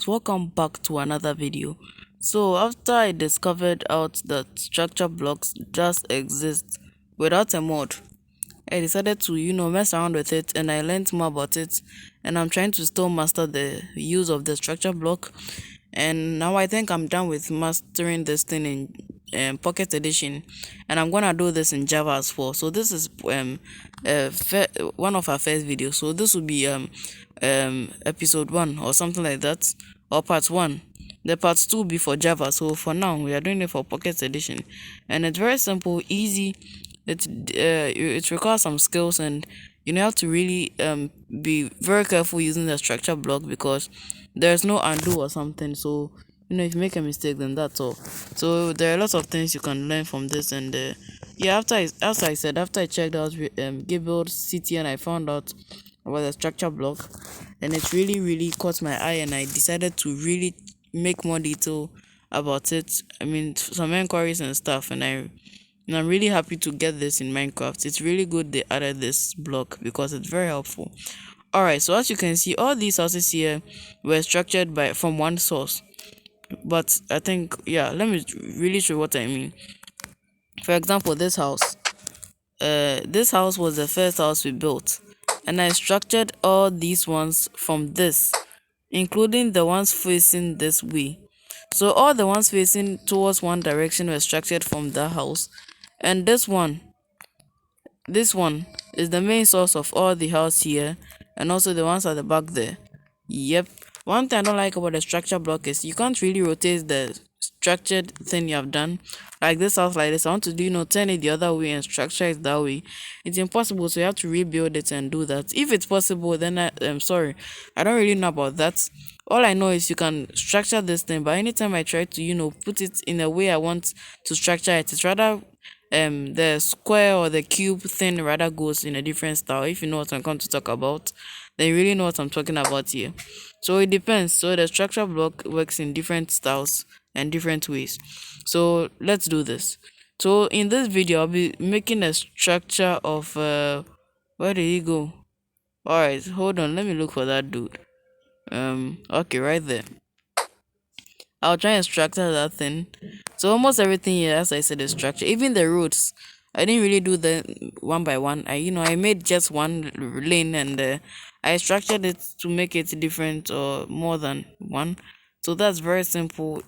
Welcome back to another video. So after I discovered out that structure blocks just exist without a mod, I decided to mess around with it, and I learned more about it, and I'm trying to still master the use of the structure block. And now I think I'm done with mastering this thing in Pocket Edition, and I'm gonna do this in Java as well. So this is one of our first videos. So this will be episode 1 or something like that, or part 1. The part 2 will be for Java. So for now we are doing it for Pocket Edition, and it's very simple, easy. It requires some skills, and you have to really be very careful using the structure block, because there's no undo or something. So if you make a mistake, then that's all. So there are lots of things you can learn from this. And yeah, after I checked out Gabriel's city, and I found out about the structure block, and it really caught my eye, and I decided to really make more detail about it. I mean, some inquiries and stuff, and I'm really happy to get this in Minecraft. It's really good they added this block, because it's very helpful. Alright, so as you can see, all these houses here were structured from one source. But I think, yeah, let me really show what I mean. For example, this house was the first house we built, and I structured all these ones from this, including the ones facing this way. So all the ones facing towards one direction were structured from that house, and this one is the main source of all the house here, and also the ones at the back there. Yep. One thing I don't like about the structure block is you can't really rotate the structured thing you have done. Like this house, like this, I want to turn it the other way and structure it that way. It's impossible, so you have to rebuild it and do that. If it's possible, then I'm sorry, I don't really know about that. All I know is you can structure this thing, but anytime I try to put it in a way I want to structure it, it's rather the square or the cube thing rather goes in a different style. If you know what I'm going to talk about, then you really know what I'm talking about here. So it depends. So the structure block works in different styles and different ways. So let's do this. So in this video I'll be making a structure of where did he go? All right, hold on, let me look for that dude. Okay, right there. I'll try and structure that thing. So almost everything here, as I said, is structure. Even the roads, I didn't really do the one by one. I made just one lane, and I structured it to make it different or more than one. So that's very simple.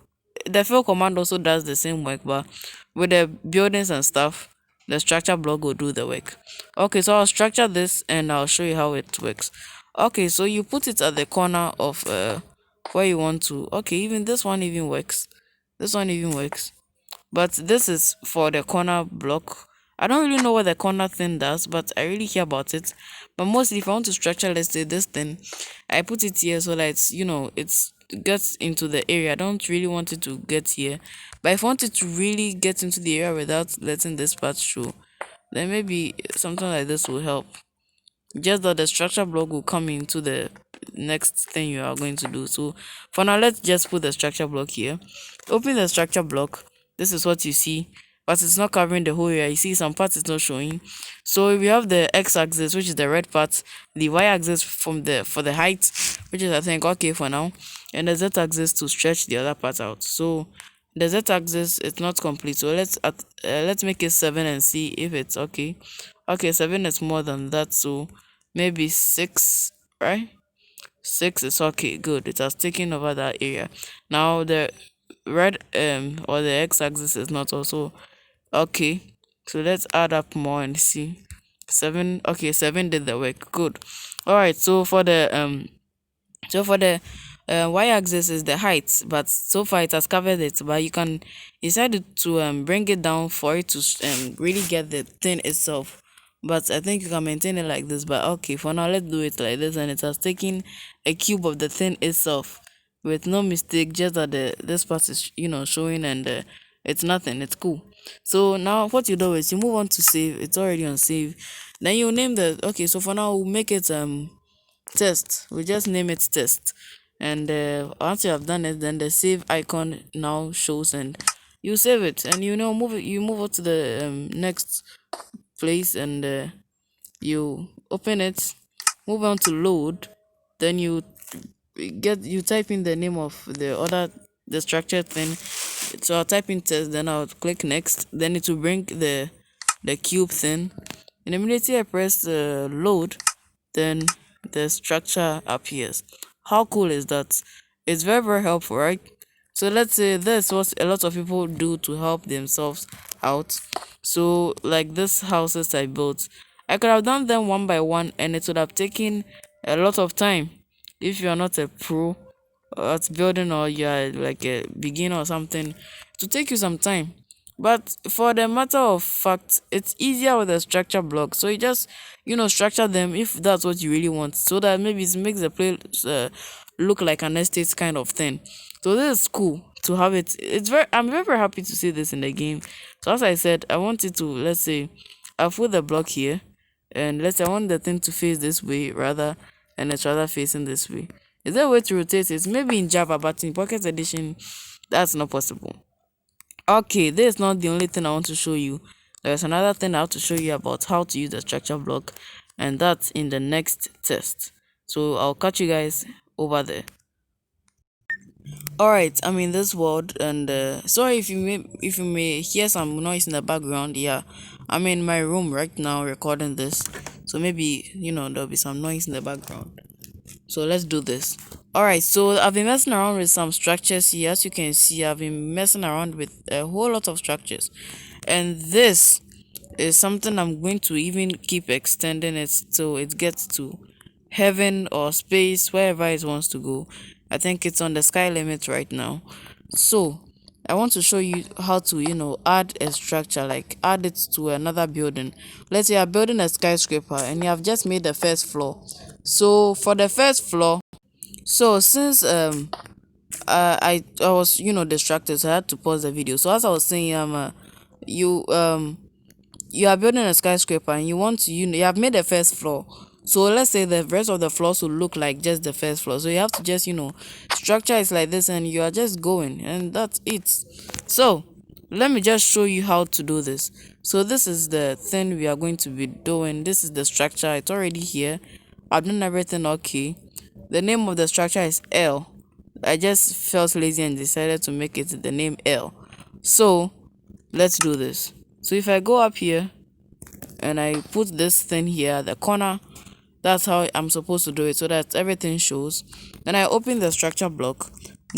The fill command also does the same work, but with the buildings and stuff, the structure block will do the work. Okay, so I'll structure this and I'll show you how it works. Okay, so you put it at the corner of where you want to. Okay, even this one even works. This one even works. But this is for the corner block. I don't really know what the corner thing does, but I really hear about it. But mostly if I want to structure, let's say this thing, I put it here so that it's gets into the area. I don't really want it to get here. But if I want it to really get into the area without letting this part show, then maybe something like this will help. Just that the structure block will come into the next thing you are going to do. So for now, let's just put the structure block here. Open the structure block. This is what you see, but it's not covering the whole area. You see some parts it's not showing. So we have the x-axis, which is the red part, the y-axis for the height, which is I think okay for now, and the z-axis to stretch the other part out. So the z-axis is not complete, so let's make it 7 and see if it's okay. Okay, 7 is more than that, so maybe 6, right? 6 is okay, good. It has taken over that area. Now the red or the x-axis is not also okay. So let's add up more and see. 7, okay, 7 did the work. Good. Alright, so for the y-axis is the height, but so far it has covered it. But you can decide to bring it down for it to really get the thing itself. But I think you can maintain it like this. But okay, for now let's do it like this, and it has taken a cube of the thing itself with no mistake. Just that this part is showing, and it's nothing. It's cool. So now what you do is you move on to save. It's already on save. Then you name the okay. So for now we'll make it test. We just name it test, and once you have done it, then the save icon now shows, and you save it, and move it to the next place, and you open it, move on to load, then you you type in the name of the structured thing. So I'll type in test, then I'll click next, then it will bring the cube thing, and immediately I press the load, then the structure appears. How cool is that? It's very, very helpful, right? So let's say that's what a lot of people do to help themselves out. So like this houses I built, I could have done them one by one and it would have taken a lot of time. If you are not a pro at building, or you are like a beginner or something, to take you some time. But for the matter of fact, it's easier with a structure block. So you just, structure them if that's what you really want, so that maybe it makes the place look like an estate kind of thing. So this is cool to have it. I'm very, very happy to see this in the game. So as I said, I want it to, let's say, I put the block here, and let's say I want the thing to face this way rather, and it's rather facing this way. Is there a way to rotate it? Maybe in Java, but in Pocket Edition, that's not possible. Okay, this is not the only thing I want to show you. There's another thing I have to show you about how to use the structure block, and that's in the next test. So I'll catch you guys over there. Alright, I'm in this world, and sorry if you may hear some noise in the background. Yeah, I'm in my room right now recording this, so maybe there'll be some noise in the background. So let's do this. Alright, so I've been messing around with some structures here. As you can see, I've been messing around with a whole lot of structures, and this is something I'm going to even keep extending it so it gets to heaven or space, wherever it wants to go. I think it's on the sky limit right now. So I want to show you how to add a structure, like add it to another building. Let's say you're building a skyscraper and you have just made the first floor. So for the first floor, so since I was distracted, so I had to pause the video. So as I was saying, you you are building a skyscraper and you want to you have made the first floor. So let's say the rest of the floors will look like just the first floor. So you have to just structure it like this, and you are just going, and that's it. So let me just show you how to do this. So this is the thing we are going to be doing. This is the structure. It's already here. I've done everything okay. The name of the structure is L. I just felt lazy and decided to make it the name L. So let's do this. So if I go up here and I put this thing here at the corner, that's how I'm supposed to do it, so that everything shows. Then I open the structure block,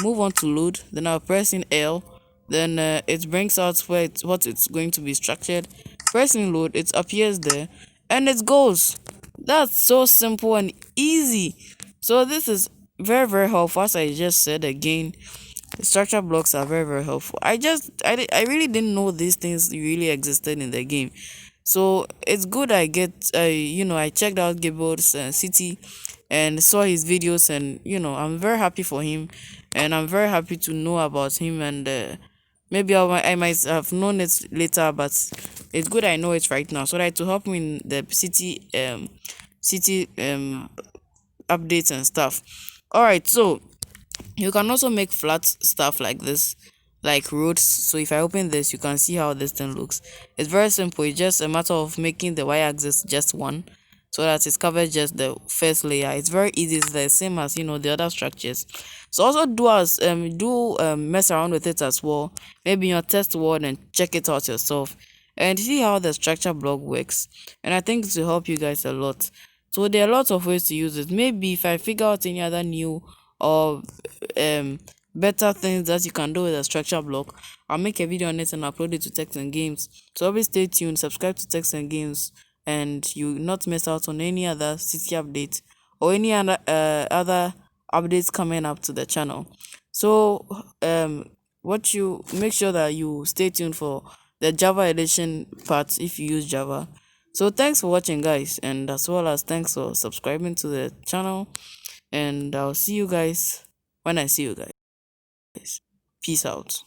move on to load, then I'll press in L, then it brings out what it's going to be structured. Pressing load, it appears there, and it goes. That's so simple and easy. So this is very, very helpful. As I just said again, the structure blocks are very, very helpful. I really didn't know these things really existed in the game. So it's good I I checked out Gabriel's City and saw his videos, and I'm very happy for him, and I'm very happy to know about him, and maybe I might have known it later, but it's good I know it right now, so that to help me in the city updates and stuff. All right, so you can also make flat stuff like this, like roads. So if I open this, you can see how this thing looks. It's very simple. It's just a matter of making the y-axis just one, so that it covers just the first layer. It's very easy. It's the same as the other structures. So also mess around with it as well, maybe in your test world, and check it out yourself and see how the structure block works. And I think it will help you guys a lot. So there are lots of ways to use it. Maybe if I figure out any other new or better things that you can do with a structure block, I'll make a video on it and upload it to Text and Games. So always stay tuned, subscribe to Text and Games, and you not miss out on any other city update or any other updates coming up to the channel. So what you make sure that you stay tuned for the Java edition part if you use Java. So thanks for watching, guys, and as well as thanks for subscribing to the channel, and I'll see you guys when I see you guys. Peace out.